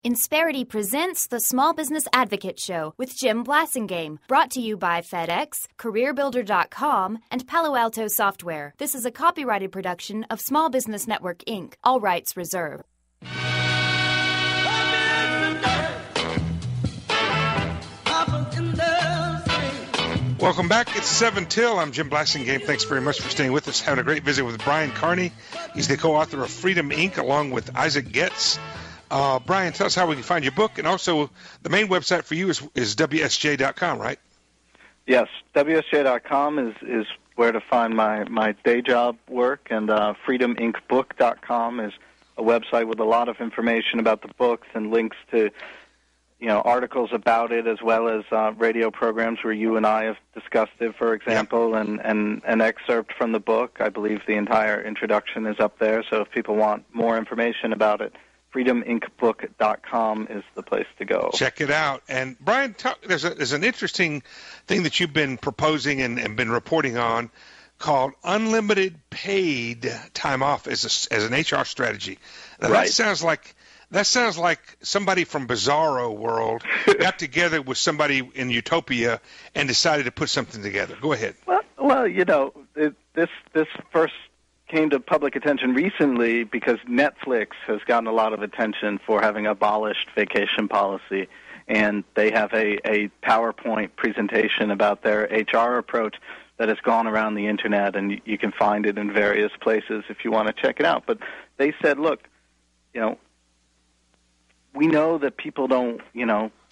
Insperity presents the Small Business Advocate Show with Jim Blasingame, brought to you by FedEx, CareerBuilder.com, and Palo Alto Software. This is a copyrighted production of Small Business Network, Inc., all rights reserved. Welcome back. It's 7 till. I'm Jim Blasingame. Thanks very much for staying with us. Having a great visit with Brian Carney. He's the co-author of Freedom, Inc., along with Isaac Getz. Brian, tell us how we can find your book, and also the main website for you is WSJ.com, right? Yes, WSJ.com is where to find my day job work, and FreedomIncBook.com is a website with a lot of information about the books and links to articles about it, as well as radio programs where you and I have discussed it, for example, and an excerpt from the book. I believe the entire introduction is up there, so if people want more information about it, FreedomIncBook.com is the place to go. Check it out. And Brian, there's an interesting thing that you've been proposing and been reporting on called unlimited paid time off as an HR strategy. Now, right. That sounds like somebody from Bizarro World got together with somebody in Utopia and decided to put something together. Go ahead. Well, this first came to public attention recently because Netflix has gotten a lot of attention for having abolished vacation policy, and they have a PowerPoint presentation about their HR approach that has gone around the Internet, and you can find it in various places if you want to check it out. But they said, look, we know that people don't,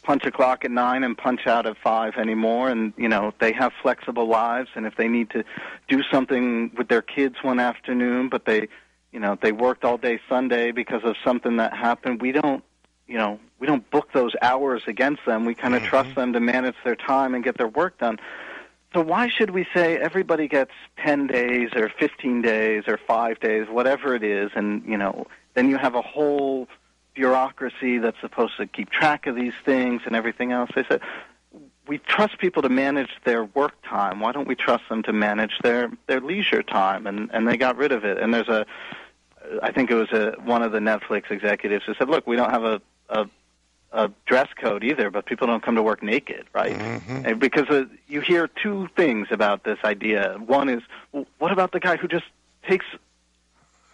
punch a clock at 9 and punch out at 5 anymore, and, they have flexible lives, and if they need to do something with their kids one afternoon, but they worked all day Sunday because of something that happened, we don't book those hours against them. We kind of trust them to manage their time and get their work done. So why should we say everybody gets 10 days or 15 days or 5 days, whatever it is, and, then you have a whole bureaucracy that's supposed to keep track of these things and everything else. They said, we trust people to manage their work time. Why don't we trust them to manage their leisure time? And they got rid of it. And I think it was one of the Netflix executives who said, look, we don't have a dress code either, but people don't come to work naked, right? And because you hear two things about this idea. One is, well, what about the guy who just takes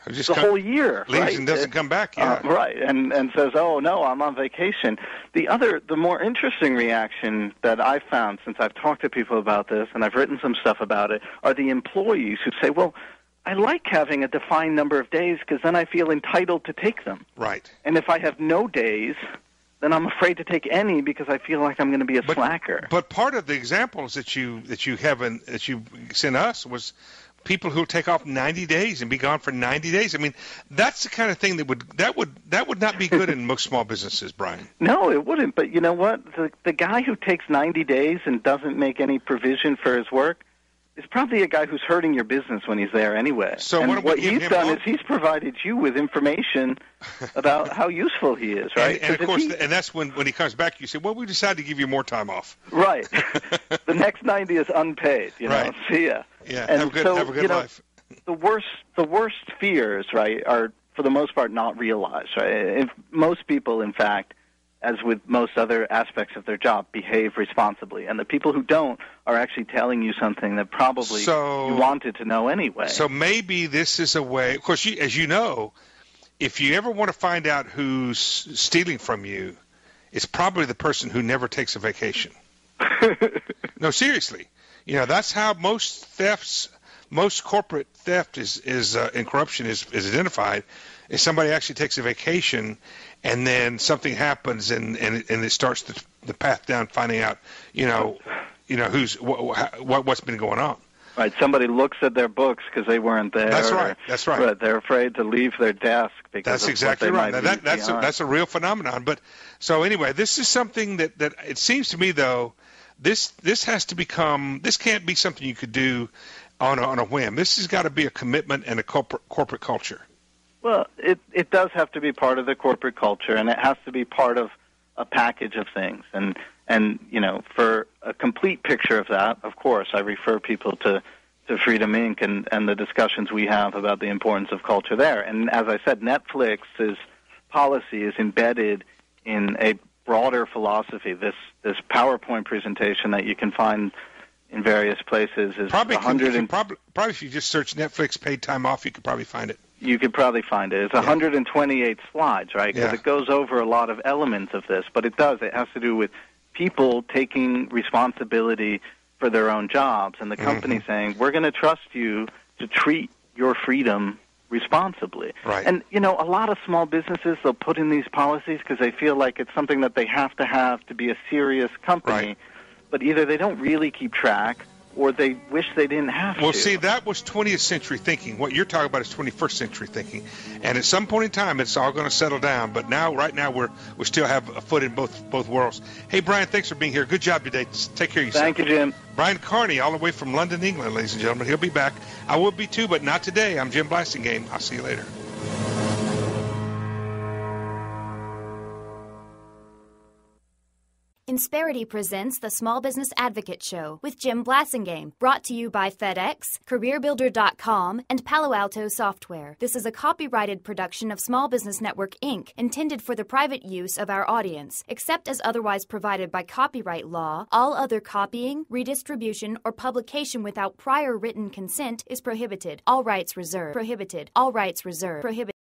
the whole year, leaves right? and doesn't come back, right, and says, oh, no, I'm on vacation. The more interesting reaction that I've found since I've talked to people about this, and I've written some stuff about it, are the employees who say, well, I like having a defined number of days because then I feel entitled to take them. Right. And if I have no days, then I'm afraid to take any because I feel like I'm going to be a slacker. But part of the examples that you sent us was people who take off 90 days and be gone for 90 days. I mean, that's the kind of thing that would not be good in most small businesses, Brian. No, it wouldn't. But you know what? The guy who takes 90 days and doesn't make any provision for his work is probably a guy who's hurting your business when he's there anyway. So and what he's done is he's provided you with information about how useful he is, right? And of course, and that's when he comes back, you say, well, we decided to give you more time off. Right. The next 90 is unpaid, right. See ya. Yeah, and have a good life. The worst fears, right, are for the most part not realized, right? If most people, in fact, as with most other aspects of their job, behave responsibly. And the people who don't are actually telling you something that probably you wanted to know anyway. So maybe this is a way, of course, as you know, if you ever want to find out who's stealing from you, it's probably the person who never takes a vacation. No, seriously. That's how most corporate theft is and corruption is identified. Is somebody actually takes a vacation and then something happens and it starts the path down finding out who's what's been going on. Right. Somebody looks at their books because they weren't there. That's right. That's right. But they're afraid to leave their desk because that's of exactly what they right. might That's a real phenomenon. But so anyway, this is something that it seems to me though. This can't be something you could do on a whim. This has got to be a commitment and a corporate culture. Well, it does have to be part of the corporate culture, and it has to be part of a package of things. And for a complete picture of that, of course, I refer people to Freedom Inc. and the discussions we have about the importance of culture there. And as I said, Netflix's policy is embedded in a broader philosophy. This PowerPoint presentation that you can find in various places is probably if you just search Netflix paid time off, you could probably find it. You could probably find it. It's 128 slides, right? Because it goes over a lot of elements of this, but it does. It has to do with people taking responsibility for their own jobs, and the company saying, we're going to trust you to treat your freedom responsibly. Right. And, a lot of small businesses, they'll put in these policies because they feel like it's something that they have to be a serious company. Right. But either they don't really keep track or they wish they didn't have to. Well, see, that was 20th century thinking. What you're talking about is 21st century thinking. And at some point in time, it's all going to settle down. But right now, we still have a foot in both worlds. Hey, Brian, thanks for being here. Good job today. Take care of yourself. Thank you, Jim. Brian Carney, all the way from London, England, ladies and gentlemen. He'll be back. I will be too, but not today. I'm Jim Blasingame. I'll see you later. Insperity presents the Small Business Advocate Show with Jim Blasingame, brought to you by FedEx, CareerBuilder.com, and Palo Alto Software. This is a copyrighted production of Small Business Network, Inc., intended for the private use of our audience. Except as otherwise provided by copyright law, all other copying, redistribution, or publication without prior written consent is prohibited. All rights reserved. Prohibited. All rights reserved. Prohibited.